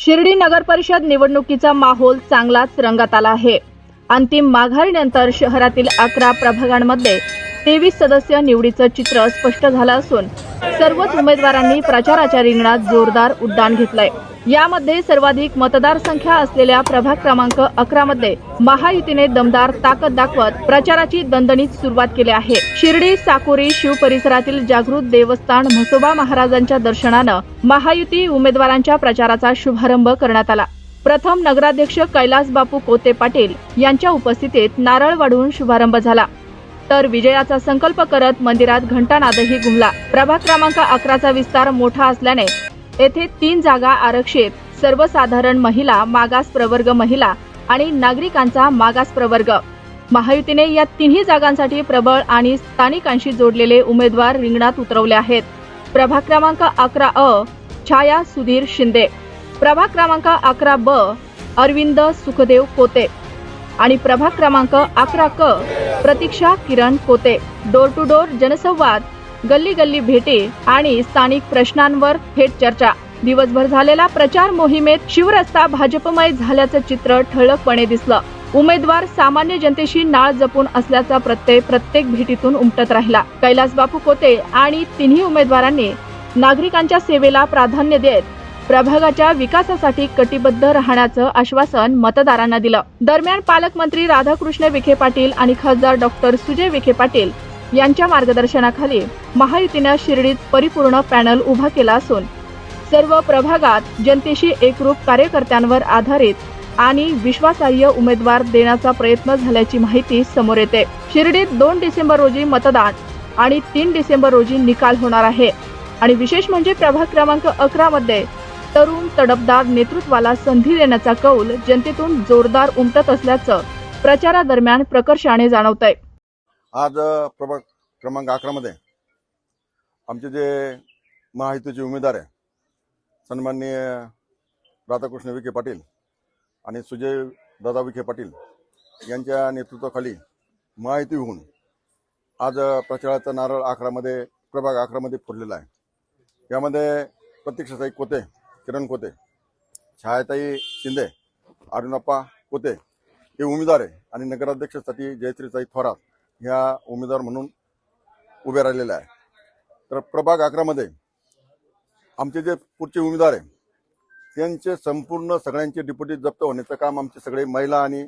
शिर्डी नगर परिषद निवडणुकीचा माहोल चांगलाच रंगात आला आहे। अंतिम माघारीनंतर शहरातील 11 प्रभागांमध्ये 23 सदस्य निवडीचं चित्र स्पष्ट झालं असून सर्वच उमेदवारांनी प्रचाराच्या रिंगणात जोरदार उड्डाण घेतलंय। यामध्ये सर्वाधिक मतदार संख्या असलेल्या प्रभाग क्रमांक 11 मध्ये महायुतीने दमदार ताकद दाखवत प्रचाराची दणदणीत सुरुवात केली आहे। शिर्डी साकोरी शिव परिसरातील जागृत देवस्थान म्हसोबा महाराजांच्या दर्शनानं महायुती उमेदवारांच्या प्रचाराचा शुभारंभ करण्यात आला। प्रथम नगराध्यक्ष कैलास बापू कोते पाटील यांच्या उपस्थितीत नारळ वाढवून शुभारंभ झाला, तर विजयाचा संकल्प करत मंदिरात घंटानादही घुमला। प्रभाग क्रमांक 11चा विस्तार मोठा असल्याने येथे 3 जागा आरक्षित, सर्वसाधारण महिला, मागास प्रवर्ग महिला आणि नागरिकांचा मागास प्रवर्ग। महायुतीने या तिन्ही जागांसाठी प्रबळ आणि स्थानिकांशी जोडलेले उमेदवार रिंगणात उतरवले आहेत। प्रभाग क्रमांक 11 छाया सुधीर शिंदे, प्रभाग क्रमांक 11 अरविंद सुखदेव कोते आणि प्रभाग क्रमांक 11 प्रतीक्षा किरण कोते। डोर टू डोर जनसंवाद, गल्ली गल्ली भेटी आणि स्थानिक प्रश्नांवर थेट चर्चा। दिवसभर झालेल्या प्रचार मोहिमेत शिवरस्ता भाजपमय झाल्याचं चित्र ठळकपणे दिसलं। उमेदवार सामान्य जनतेशी नाळ जपून असल्याचा प्रत्यय प्रत्येक भेटीतून उमटत राहिला। कैलास बापू कोते आणि तिन्ही उमेदवारांनी नागरिकांच्या सेवेला प्राधान्य देत प्रभागाच्या विकासासाठी कटिबद्ध राहण्याचं आश्वासन मतदारांना दिलं। दरम्यान पालकमंत्री राधाकृष्ण विखे पाटील आणि खासदार डॉक्टर सुजय विखे पाटील यांच्या मार्गदर्शनाखाली महायुतीने शिर्डीत परिपूर्ण पॅनल उभा केला असून सर्व प्रभागात जनतेशी एकरूप कार्यकर्त्यांवर आधारित आणि विश्वासार्ह उमेदवार देण्याचा प्रयत्न झाल्याची माहिती समोर येते। शिर्डीत 2 डिसेंबर रोजी मतदान आणि 3 डिसेंबर रोजी निकाल होणार आहे आणि विशेष म्हणजे प्रभाग क्रमांक 11 मध्ये तरुण तडफदार नेतृत्वाला संधी देण्याचा कौल जनतेतून जोरदार उमटत असल्याचं प्रचारादरम्यान प्रकर्षाने जाणवतंय। आज प्रभाग क्रमांक 11 मध्ये आमचे जे महायुतीचे उमेदवार आहे सन्माननीय राधाकृष्ण विखे पाटील आणि सुजय दादा विखे पाटील यांच्या नेतृत्वाखाली महायुती होऊन आज प्रचाराचा नारळ 11 मध्ये प्रभाग 11 मध्ये फोडलेला आहे। यामध्ये प्रतीक्षाताई कोते, किरण कोते, छायाताई शिंदे, अरुणाप्पा कोते हे उमेदवार आहे आणि नगराध्यक्षासाठी जयश्रीताई थोरात ह्या उमेदवार म्हणून उभे राहिलेले आहे। तर प्रभाग 11 मध्ये आमचे जे पुढचे उमेदवार आहे त्यांचे संपूर्ण सगळ्यांचे डिप्युटी जप्त होण्याचं काम आमचे सगळे महिला आणि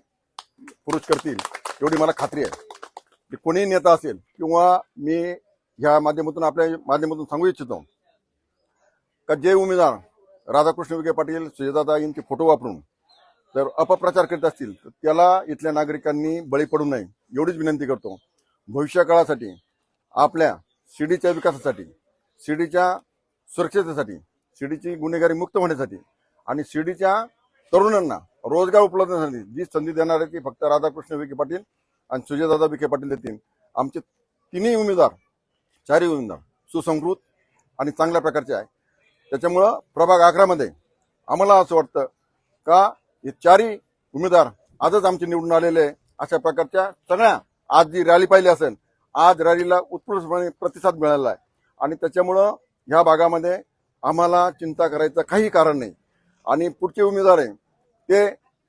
पुरुष करतील एवढी मला खात्री आहे। कोणी नेता असेल किंवा मी ह्या माध्यमातून आपल्या माध्यमातून सांगू इच्छितो का जे उमेदवार राधाकृष्ण विखे पाटील, सुजयदादा यांचे फोटो वापरून जर अपप्रचार करीत असतील तर त्याला इथल्या नागरिकांनी बळी पडू नये एवढीच विनंती करतो। भविष्य काळासाठी, आपल्या शिर्डीच्या विकासासाठी, शिर्डीच्या सुरक्षेसाठी, शिर्डीची गुन्हेगारी मुक्त होण्यासाठी आणि शिर्डीच्या तरुणांना रोजगार उपलब्ध होण्यासाठी जी संधी देणार आहे ती फक्त राधाकृष्ण विखे पाटील आणि सुजयदादा विखे पाटील देतील। आमचे तिन्ही उमेदवार, चारही उमेदवार सुसंस्कृत आणि चांगल्या प्रकारचे आहे। त्याच्यामुळं प्रभाग 11 मध्ये आम्हाला असं वाटतं का हे चारही उमेदवार आजच आमचे निवडून आलेले अशा प्रकारच्या सगळ्या, आज जी रॅली पाहिली असेल, आज रॅलीला उत्स्फूर्तपणे प्रतिसाद मिळाला आहे आणि त्याच्यामुळं ह्या भागामध्ये आम्हाला चिंता करायचं काही कारण नाही। आणि पुढचे उमेदवार आहे ते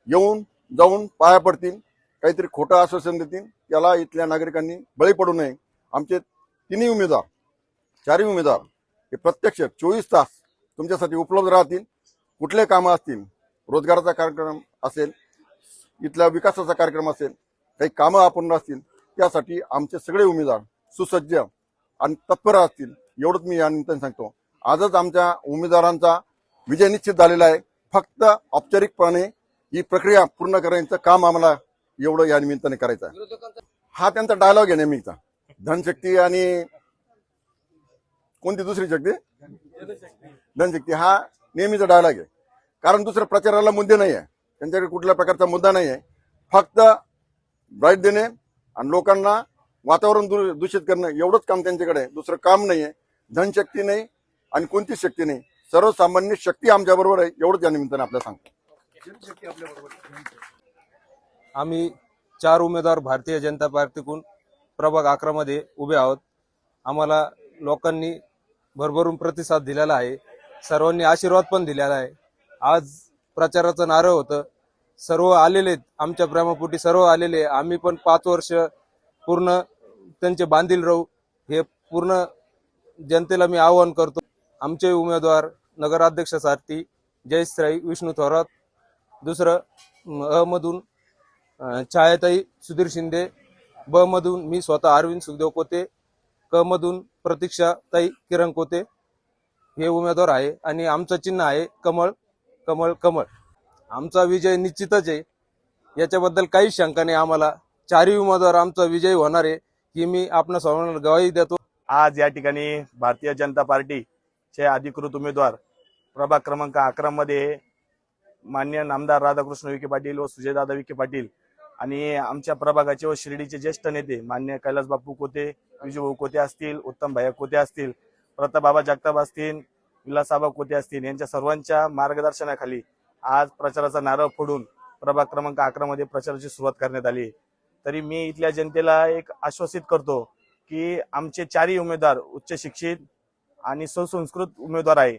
येऊन जाऊन पाया पडतील, काहीतरी खोटं आश्वासन देतील, त्याला इथल्या नागरिकांनी बळी पडू नये। आमचे तिन्ही उमेदवार, चारही उमेदवार हे प्रत्यक्ष 24 तास तुमच्यासाठी उपलब्ध राहतील। कुठले कामं असतील, रोजगाराचा कार्यक्रम असेल, इथल्या विकासाचा कार्यक्रम असेल, काही कामं अपूर्ण असतील, त्यासाठी आमचे सगळे उमेदवार सुसज्ज आणि तत्पर असतील एवढंच मी या निमित्ताने सांगतो। आजच आमच्या उमेदवारांचा विजय निश्चित झालेला आहे। फक्त औपचारिकपणे ही प्रक्रिया पूर्ण करण्याचं काम आम्हाला एवढं या निमित्ताने करायचं आहे। हा त्यांचा डायलॉग आहे नेहमीचा, धनशक्ती आणि कोणती दुसरी शक्ती, धनशक्ती, हा नेहमीचा डायलॉग आहे। कारण दुसऱ्या प्रचाराला मुद्दे नाही आहे, त्यांच्याकडे कुठल्या प्रकारचा मुद्दा नाही आहे। फक्त ब्राईट देणे आणि लोकांना वातावरण दूषित करणं एवढंच काम त्यांच्याकडे आहे, दुसरं काम नाही आहे। धनशक्ती नाही आणि कोणतीच शक्ती नाही, सर्वसामान्य शक्ती आमच्या बरोबर आहे एवढंच या निमित्ताने आपल्याला सांगतो। आम्ही 4 उमेदवार भारतीय जनता पार्टीकडून प्रभाग 11 मध्ये उभे आहोत। आम्हाला लोकांनी भरभरून प्रतिसाद दिलेला आहे, सर्वांनी आशीर्वाद पण दिलेला आहे। आज प्रचाराचं नारळ होतं. सर्व आलेले आहेत, आमच्या प्रेमापोटी सर्व आलेले. आम्ही पण 5 वर्ष पूर्ण त्यांचे बांधील राहू, हे पूर्ण जनतेला मी आवाहन करतो. आमचे उमेदवार नगराध्यक्षासाठी जयश्री विष्णू थोरात, दुसरं अ मधून छायाताई सुधीर शिंदे, ब मधून मी स्वतः अरविंद सुखदेव कोते, क मधून प्रतीक्षाताई किरण कोते हे उमेदवार आहे. आणि आमचं चिन्ह आहे कमळ. कमळ कमळ. आमचा विजय निश्चितच आहे, याच्याबद्दल काहीच शंका नाही आम्हाला. चारही उमेदवार आमचा विजय होणार आहे ही मी आपणा सर्वांना ग्वाही देतो. आज या ठिकाणी भारतीय जनता पार्टीचे अधिकृत उमेदवार प्रभाग क्रमांक 11 मध्ये माननीय नामदार राधाकृष्ण विखे पाटील व सुजयदादा विखे पाटील आणि आमच्या प्रभागाचे व शिर्डीचे ज्येष्ठ नेते माननीय कैलास बापू कोते, विजूभाऊ कोते असतील, उत्तम भैया कोते असतील, प्रतापबाबा जगताप असतील, विलासबाबा कोते असतील, यांच्या सर्वांच्या मार्गदर्शनाखाली आज प्रचाराचा नारळ फोडून प्रभाग क्रमांक 11 मध्ये प्रचाराची सुरुवात करण्यात आली. तरी मी इथल्या जनतेला एक आश्वासित करतो की आमचे चारही उमेदवार उच्च शिक्षित आणि सुसंस्कृत उमेदवार आहे.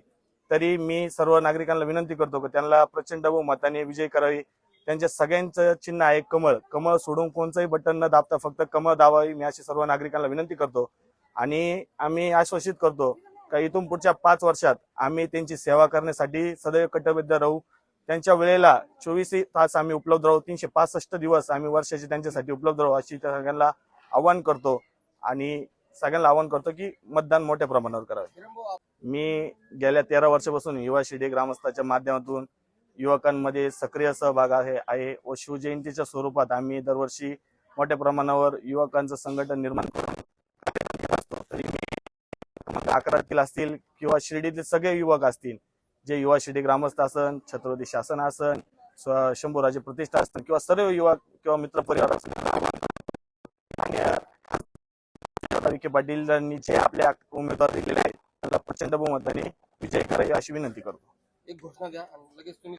तरी मी सर्व नागरिकांना विनंती करतो की त्यांना प्रचंड बहुमताने विजय करावी. त्यांच्या सगळ्यांचं चिन्ह आहे कमळ. कमळ सोडून कोणचंही बटन न दाबता फक्त कमळ दाबावी, मी अशी सर्व नागरिकांना विनंती करतो. आणि आम्ही आश्वासित करतो का इथून पुढच्या 5 वर्षात आम्ही त्यांची सेवा करण्यासाठी सदैव कटिबद्ध राहू. त्यांच्या वेळेला 24 तास आम्ही उपलब्ध राहू, 365 दिवस आम्ही वर्षाचे त्यांच्यासाठी उपलब्ध राहू अशी सगळ्यांना आवाहन करतो. आणि सगळ्यांना आवाहन करतो की मतदान मोठ्या प्रमाणावर करावे. मी गेल्या 13 वर्षापासून युवा शिर्डी ग्रामस्थाच्या माध्यमातून युवकांमध्ये सक्रिय सहभाग आहे व शिवजयंतीच्या स्वरूपात आम्ही दरवर्षी मोठ्या प्रमाणावर युवकांचं संघटन निर्माण करतो. तरी मी 11 असतील किंवा शिर्डीतील सगळे युवक असतील, जे युवा शिर्डी ग्रामस्थ असन, छत्रपती शासन असन, शंभूराजे प्रतिष्ठा असन किंवा सर्व युवक किंवा मित्र परिवार विखे पाटीलांनी जे आपल्या उमेदवार दिलेले आहेत त्यांना प्रचंड बहुमताने विजय करावे अशी विनंती करतो. एक घोषणा द्या आणि लगेच तुम्ही